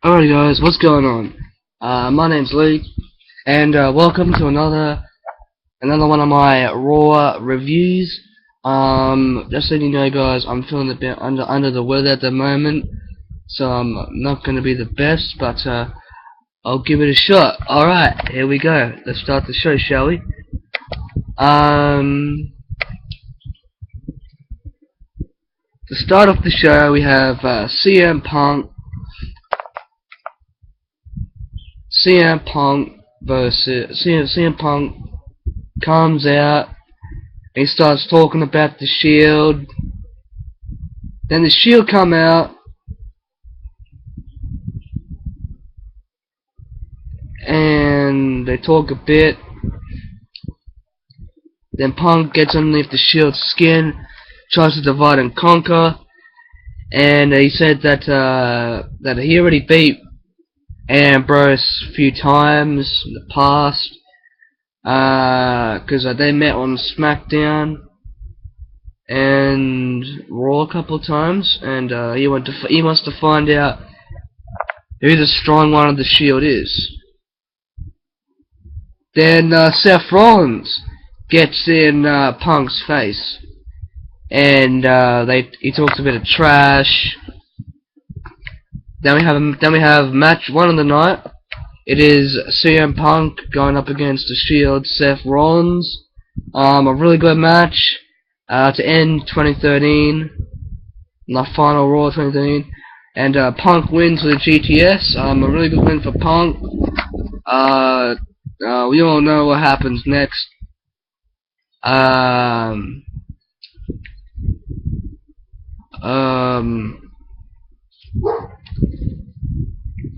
Alright guys, what's going on? My name's Luke, and welcome to another one of my Raw reviews. Just letting you know guys, I'm feeling a bit under the weather at the moment, so I'm not going to be the best, but I'll give it a shot. Alright, here we go. Let's start the show, shall we? To start off the show, we have CM Punk versus CM Punk comes out and he starts talking about the Shield. Then the Shield come out and they talk a bit. Then Punk gets underneath the Shield's skin, tries to divide and conquer, and he said that he already beat Ambrose a few times in the past, because they met on SmackDown and Raw a couple of times, and he wants to find out who the strong one of the Shield is. Then Seth Rollins gets in Punk's face, and he talks a bit of trash. Then we have match 1 of the night. It is CM Punk going up against the Shield, Seth Rollins. A really good match to end 2013, the final Raw 2013, and Punk wins with a GTS. A really good win for Punk. We all know what happens next.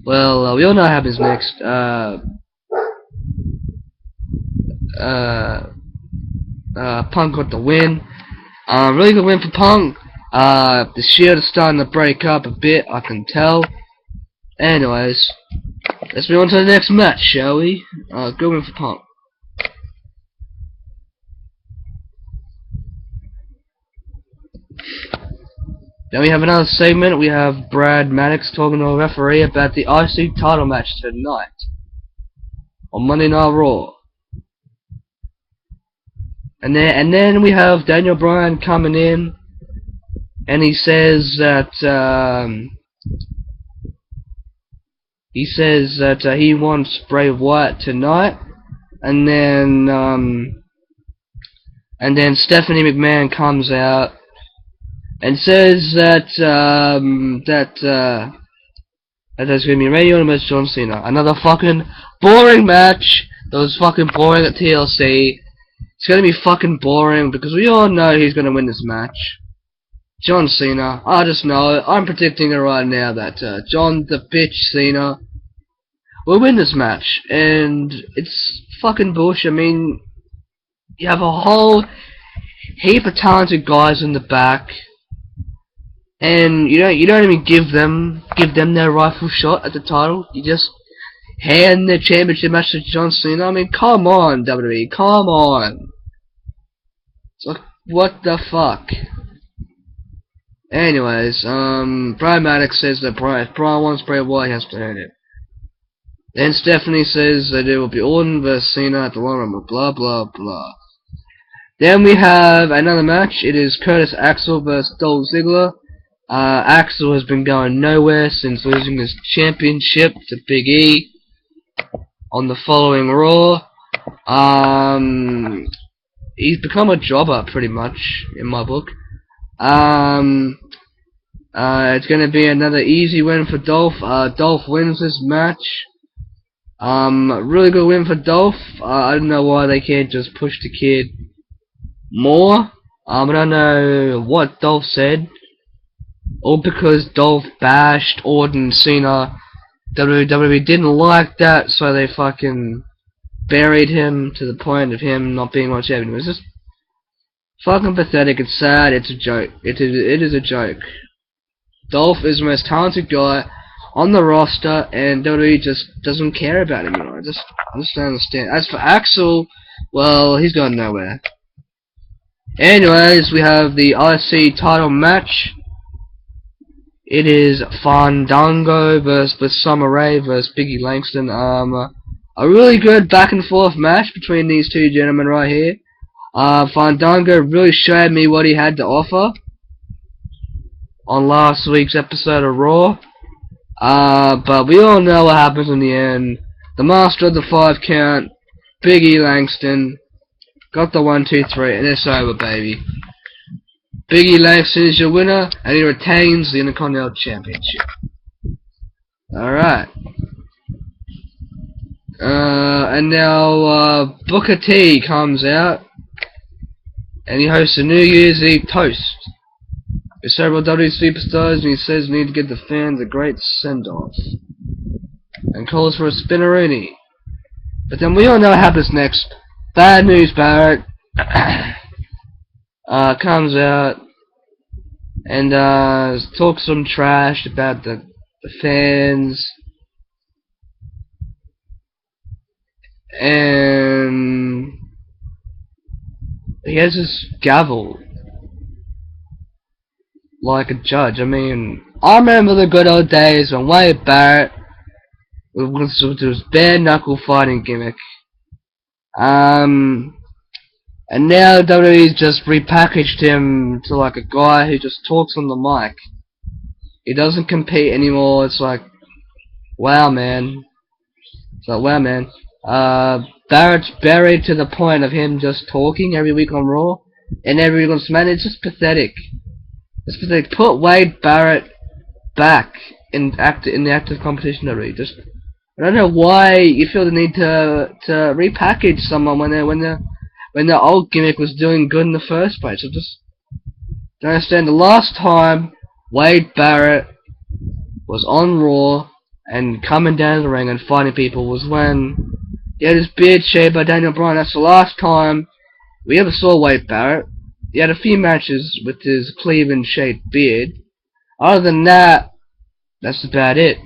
Well, we all know what happens next. Punk got the win. Really good win for Punk. The Shield is starting to break up a bit, I can tell. Anyways, let's move on to the next match, shall we? Good win for Punk. Then we have another segment. We have Brad Maddox talking to a referee about the IC title match tonight on Monday Night Raw. And then we have Daniel Bryan coming in, and he says that he wants Bray Wyatt tonight, and then Stephanie McMahon comes out and says that there's gonna be Randy Orton versus John Cena. Another fucking boring match. That was fucking boring at TLC. It's gonna be fucking boring because we all know who's gonna win this match. John Cena. I just know it. I'm predicting it right now that John the bitch Cena will win this match, and it's fucking bullshit. I mean, you have a whole heap of talented guys in the back, and you don't even give them their rightful shot at the title. You just hand the championship match to John Cena. I mean, come on, WWE, come on. It's like, what the fuck? Anyways, Brad Maddox says that if Brian wants Bray Wyatt, he has to earn it. Then Stephanie says that it will be Orton versus Cena at the Royal Rumble. Blah blah blah. Then we have another match. It is Curtis Axel versus Dolph Ziggler. Axel has been going nowhere since losing his championship to Big E on the following Raw. He's become a jobber pretty much in my book. It's gonna be another easy win for Dolph. Dolph wins this match. Really good win for Dolph. I don't know why they can't just push the kid more. I don't know what Dolph said, or because Dolph bashed Orton, Cena. WWE didn't like that, so they fucking buried him to the point of him not being on champion. It was just fucking pathetic. It's sad. It's a joke. It is a joke. Dolph is the most talented guy on the roster, and WWE just doesn't care about him. I just don't understand. As for Axel, well, he's gone nowhere. Anyways, we have the IC title match. It is Fandango versus Summer Rae versus Biggie Langston. A really good back and forth match between these two gentlemen right here. Fandango really showed me what he had to offer on last week's episode of Raw. But we all know what happens in the end. The master of the 5 count, Biggie Langston, got the 1, 2, 3, and it's over, baby. Biggie Langston is your winner, and he retains the Intercontinental Championship. Alright. And now, Booker T comes out, and he hosts a New Year's Eve toast with several WWE superstars, and he says we need to give the fans a great send-off, and calls for a spinneroonie. But then we all know what happens next. Bad News Barrett comes out and talks some trash about the fans, and he has this gavel like a judge. I mean, I remember the good old days when Wade Barrett was his bare knuckle fighting gimmick. And now WWE's just repackaged him to like a guy who just talks on the mic. He doesn't compete anymore. It's like, wow, man. It's like, wow, man. Barrett's buried to the point of him just talking every week on Raw and every week on SmackDown. It's just pathetic. It's pathetic. Put Wade Barrett back in the active competition already. Just, I don't know why you feel the need to repackage someone when the old gimmick was doing good in the first place. I just don't understand. The last time Wade Barrett was on Raw and coming down the ring and fighting people was when he had his beard shaved by Daniel Bryan. That's the last time we ever saw Wade Barrett. He had a few matches with his Cleveland-shaved beard. Other than that, that's about it.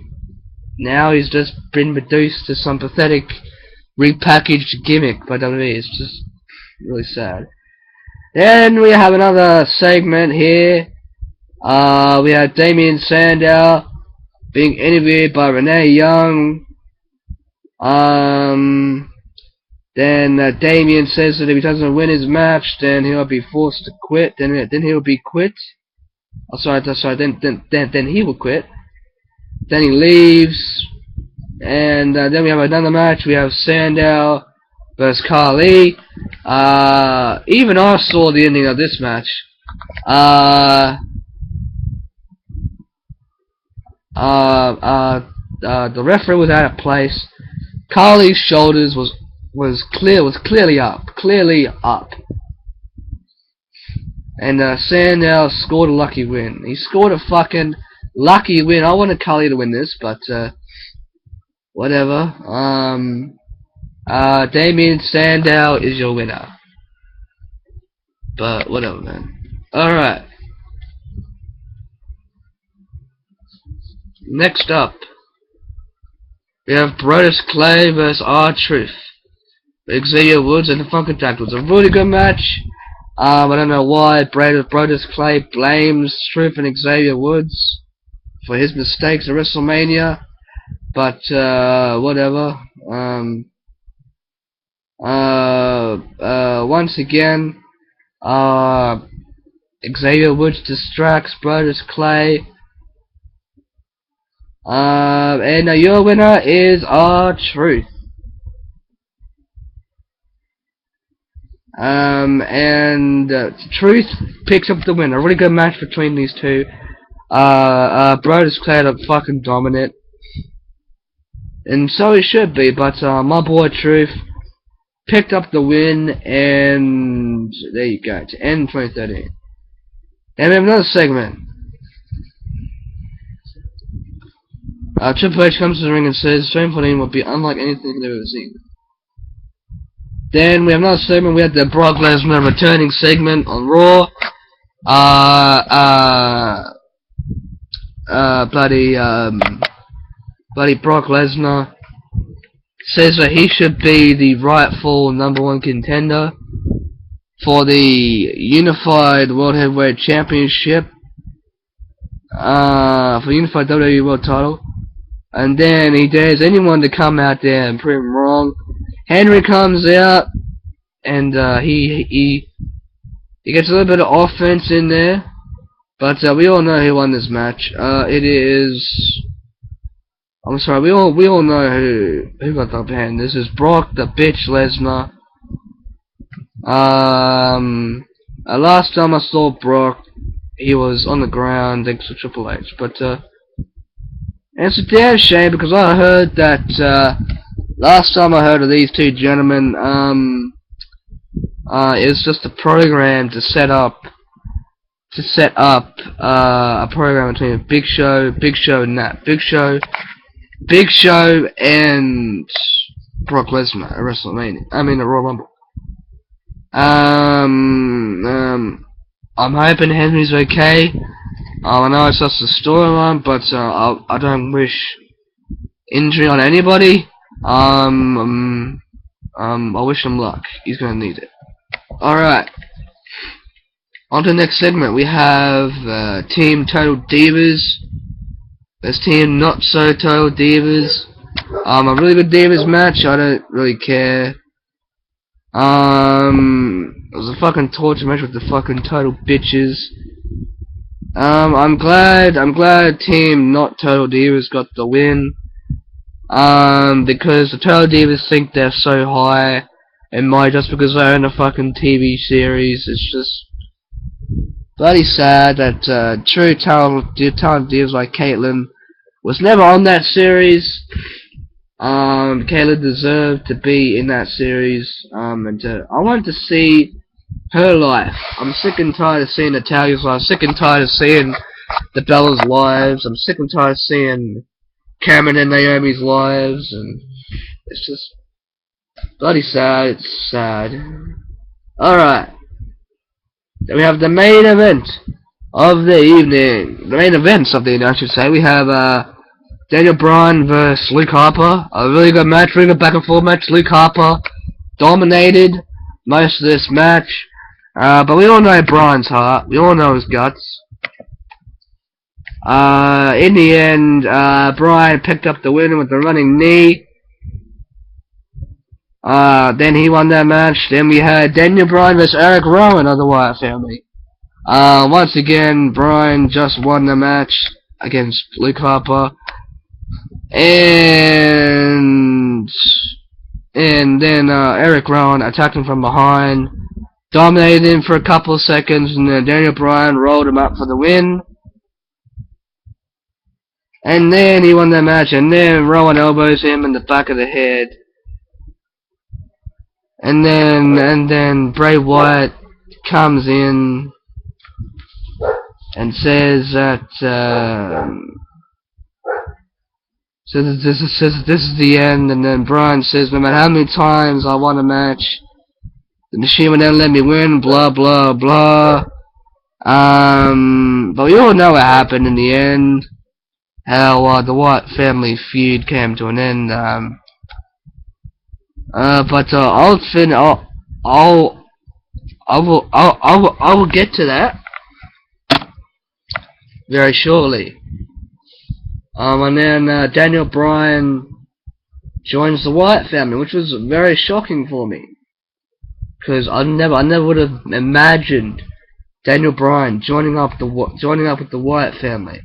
Now he's just been reduced to some pathetic repackaged gimmick by WWE. It's just really sad. Then we have another segment here. We have Damien Sandow being interviewed by Renee Young. Then Damien says that if he doesn't win his match, then he'll be forced to quit. Then he'll be quit. Oh, sorry. Then he will quit. Then he leaves, and then we have another match. We have Sandow versus Khali. Even I saw the ending of this match. The referee was out of place. Khali's shoulders was clearly up, and Sandow scored a lucky win. He scored a fucking lucky win. I wanted Khali to win this, but whatever. Damien Sandow is your winner. But whatever, man. Alright. Next up, we have Brodus Clay vs. R-Truth. Xavier Woods and the Funkin' Jack. It was a really good match. I don't know why Brodus Clay blames Truth and Xavier Woods for his mistakes at WrestleMania, but whatever. Once again, Xavier Woods distracts Brodus Clay, and your winner is R-Truth. Truth picks up the win. A really good match between these two. Brodus Clay looked fucking dominant, and so it should be, but my boy Truth picked up the win, and there you go, to end 2013. And we have another segment. Triple H comes to the ring and says 2014 will be unlike anything they've ever seen. Then we have another segment. We had the Brock Lesnar returning segment on Raw. Bloody Brock Lesnar says that he should be the rightful #1 contender for the Unified World Heavyweight Championship. for Unified WWE World Title. And then he dares anyone to come out there and prove him wrong. Henry comes out, and he gets a little bit of offense in there. But we all know who won this match. It is. I'm sorry. We all know who got the upper hand. This is Brock the Bitch Lesnar. Last time I saw Brock, he was on the ground thanks to Triple H. But it's a damn shame because I heard that last time I heard of these two gentlemen, it was just a program to set up a program between Big Show and Brock Lesnar at WrestleMania. I mean, at Royal Rumble. I'm hoping Henry's okay. I know it's just a storyline, but I don't wish injury on anybody. I wish him luck. He's gonna need it. Alright. On to the next segment. We have Team Total Divas. There's Team Not So Total Divas. A really good Divas match. I don't really care. It was a fucking torture match with the fucking Total Bitches. I'm glad Team Not Total Divas got the win. Because the Total Divas think they're so high and mighty just because they own a fucking TV series. It's just bloody sad that true talented divas like Caitlyn was never on that series. Caitlyn deserved to be in that series. I wanted to see her life. I'm sick and tired of seeing Natalia's life. Sick and tired of seeing the Bella's lives. I'm sick and tired of seeing Cameron and Naomi's lives, and it's just bloody sad. It's sad. Alright. Then we have the main event of the evening. The main events of the evening, I should say. We have Daniel Bryan vs. Luke Harper. A really good match, really good back and forth match. Luke Harper dominated most of this match. But we all know Bryan's heart. We all know his guts. In the end, Bryan picked up the win with the running knee. Then he won that match. Then we had Daniel Bryan vs. Eric Rowan of the Wyatt family. Once again, Bryan just won the match against Luke Harper. And then Eric Rowan attacked him from behind, dominated him for a couple of seconds, and then Daniel Bryan rolled him up for the win. And then he won that match, and then Rowan elbows him in the back of the head. And then Bray Wyatt comes in and says that this is the end. And then Bryan says, no matter how many times I won a match, the machine would never let me win. Blah blah blah. But we all know what happened in the end. How the Wyatt family feud came to an end. But I will get to that very shortly. And then Daniel Bryan joins the Wyatt family, which was very shocking for me, because I never would have imagined Daniel Bryan joining up with the Wyatt family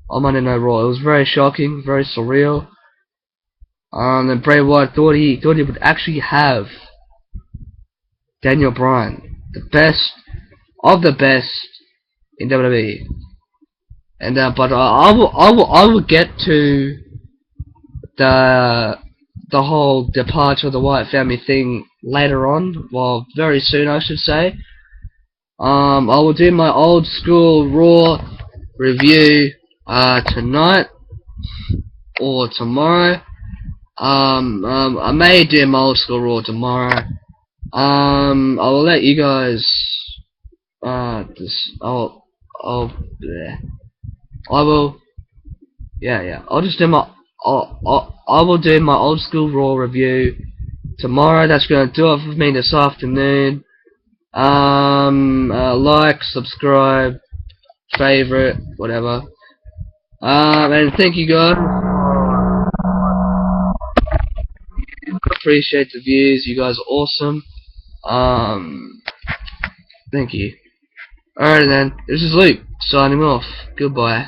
on Monday Night Raw. It was very shocking, very surreal. And Bray Wyatt thought he would actually have Daniel Bryan, the best of the best in WWE. And but I will get to the whole departure of the Wyatt family thing later on. Well, very soon, I should say. I will do my old school Raw review tonight or tomorrow. I may do my old school Raw tomorrow. I will let you guys. I will. Yeah. I'll just do my. I will do my old school Raw review tomorrow. That's going to do it for me this afternoon. Like, subscribe, favorite, whatever. And thank you guys. Appreciate the views. You guys are awesome. Thank you. Alright then, this is Luke, signing off. Goodbye.